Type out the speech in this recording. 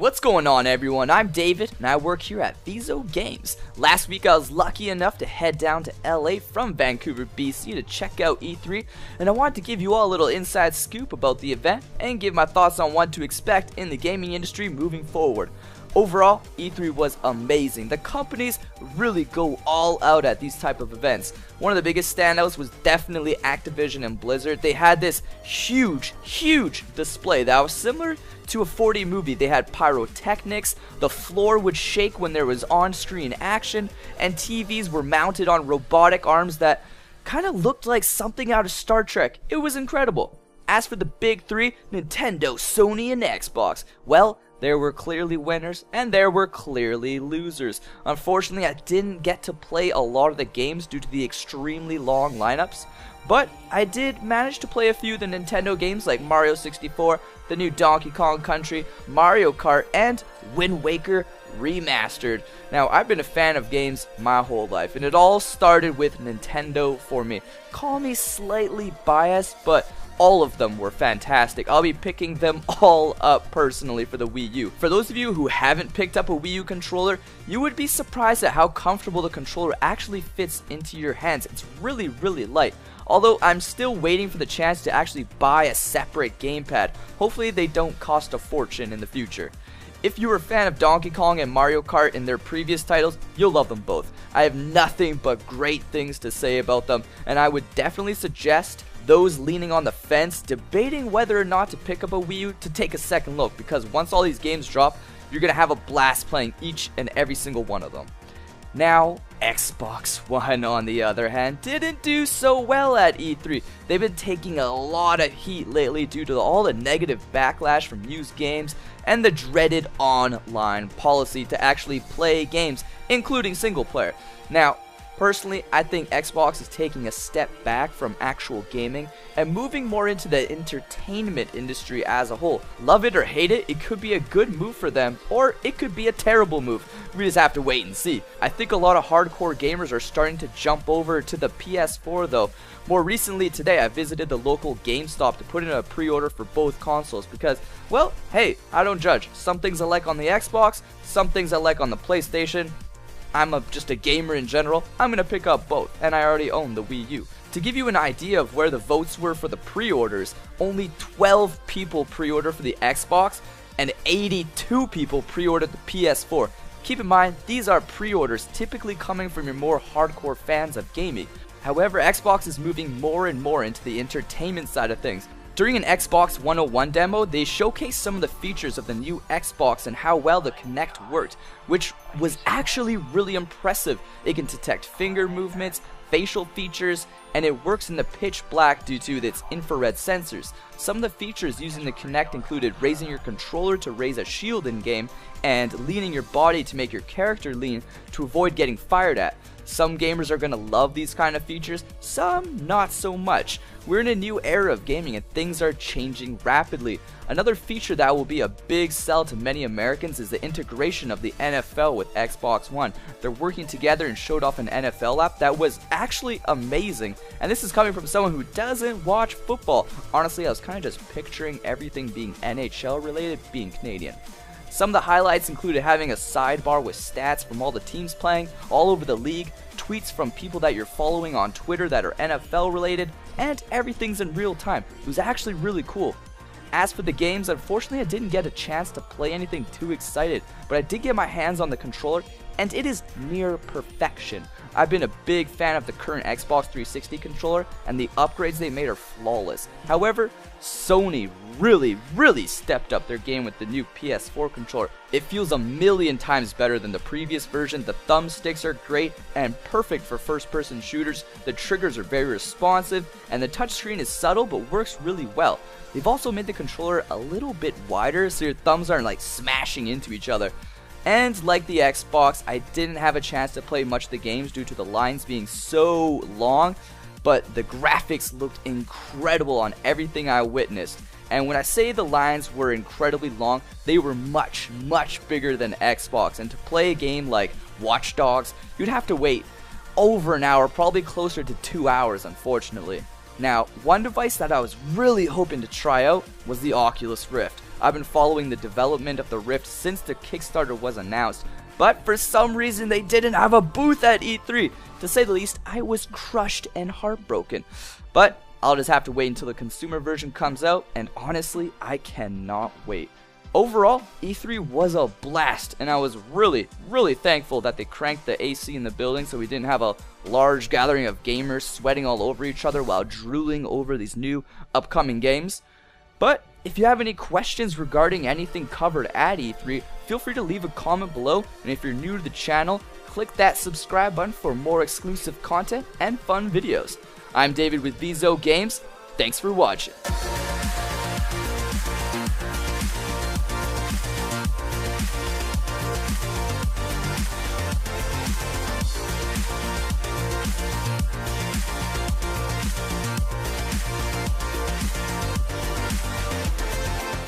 Hey, what's going on everyone? I'm David and I work here at Viso Games. Last week I was lucky enough to head down to LA from Vancouver, BC to check out E3, and I wanted to give you all a little inside scoop about the event and give my thoughts on what to expect in the gaming industry moving forward. Overall, E3 was amazing. The companies really go all out at these type of events. One of the biggest standouts was definitely Activision and Blizzard. They had this huge display that was similar to a 4D movie. They had pyrotechnics, the floor would shake when there was on-screen action, and TVs were mounted on robotic arms that kind of looked like something out of Star Trek. It was incredible. As for the big three, Nintendo, Sony, and Xbox, well, there were clearly winners, and there were clearly losers. Unfortunately, I didn't get to play a lot of the games due to the extremely long lineups, but I did manage to play a few of the Nintendo games like Mario 64, the new Donkey Kong Country, Mario Kart, and Wind Waker Remastered. Now, I've been a fan of games my whole life, and it all started with Nintendo for me. Call me slightly biased, but all of them were fantastic. I'll be picking them all up personally for the Wii U. For those of you who haven't picked up a Wii U controller, you would be surprised at how comfortable the controller actually fits into your hands. It's really light. Although I'm still waiting for the chance to actually buy a separate gamepad. Hopefully they don't cost a fortune in the future. If you were a fan of Donkey Kong and Mario Kart in their previous titles, you'll love them both. I have nothing but great things to say about them, and I would definitely suggest those leaning on the fence, debating whether or not to pick up a Wii U, to take a second look, because once all these games drop, you're going to have a blast playing each and every single one of them. Now, Xbox One, on the other hand, didn't do so well at E3. They've been taking a lot of heat lately due to all the negative backlash from used games and the dreaded online policy to actually play games, including single player. Now, personally, I think Xbox is taking a step back from actual gaming and moving more into the entertainment industry as a whole. Love it or hate it, it could be a good move for them, or it could be a terrible move. We just have to wait and see. I think a lot of hardcore gamers are starting to jump over to the PS4 though. More recently today, I visited the local GameStop to put in a pre-order for both consoles because, well, hey, I don't judge. Some things I like on the Xbox, some things I like on the PlayStation. I'm just a gamer in general. I'm going to pick up both, and I already own the Wii U. To give you an idea of where the votes were for the pre-orders, only 12 people pre-ordered for the Xbox, and 82 people pre-ordered the PS4. Keep in mind, these are pre-orders typically coming from your more hardcore fans of gaming. However, Xbox is moving more and more into the entertainment side of things. During an Xbox 101 demo, they showcased some of the features of the new Xbox and how well the Kinect worked, which was actually really impressive. It can detect finger movements, facial features, and it works in the pitch black due to its infrared sensors. Some of the features using the Kinect included raising your controller to raise a shield in-game and leaning your body to make your character lean to avoid getting fired at. Some gamers are going to love these kind of features, some not so much. We're in a new era of gaming and things are changing rapidly. Another feature that will be a big sell to many Americans is the integration of the NFL with Xbox One. They're working together and showed off an NFL app that was actually amazing. And this is coming from someone who doesn't watch football. Honestly, I was kind of just picturing everything being NHL related, being Canadian. Some of the highlights included having a sidebar with stats from all the teams playing all over the league, tweets from people that you're following on Twitter that are NFL related, and everything's in real time. It was actually really cool. As for the games, unfortunately I didn't get a chance to play anything too excited, but I did get my hands on the controller, and it is near perfection. I've been a big fan of the current Xbox 360 controller, and the upgrades they made are flawless. However, Sony really stepped up their game with the new PS4 controller. It feels a million times better than the previous version. The thumbsticks are great and perfect for first-person shooters. The triggers are very responsive, and the touchscreen is subtle but works really well. They've also made the controller a little bit wider so your thumbs aren't like smashing into each other. And like the Xbox, I didn't have a chance to play much of the games due to the lines being so long, but the graphics looked incredible on everything I witnessed. And when I say the lines were incredibly long, they were much bigger than Xbox. And to play a game like Watch Dogs, you'd have to wait over an hour, probably closer to 2 hours, unfortunately. Now, one device that I was really hoping to try out was the Oculus Rift. I've been following the development of the Rift since the Kickstarter was announced, but for some reason they didn't have a booth at E3. To say the least, I was crushed and heartbroken. But I'll just have to wait until the consumer version comes out, and honestly, I cannot wait. Overall, E3 was a blast, and I was really thankful that they cranked the AC in the building so we didn't have a large gathering of gamers sweating all over each other while drooling over these new upcoming games. But if you have any questions regarding anything covered at E3, feel free to leave a comment below, and if you're new to the channel, click that subscribe button for more exclusive content and fun videos. I'm David with Vizo Games. Thanks for watching.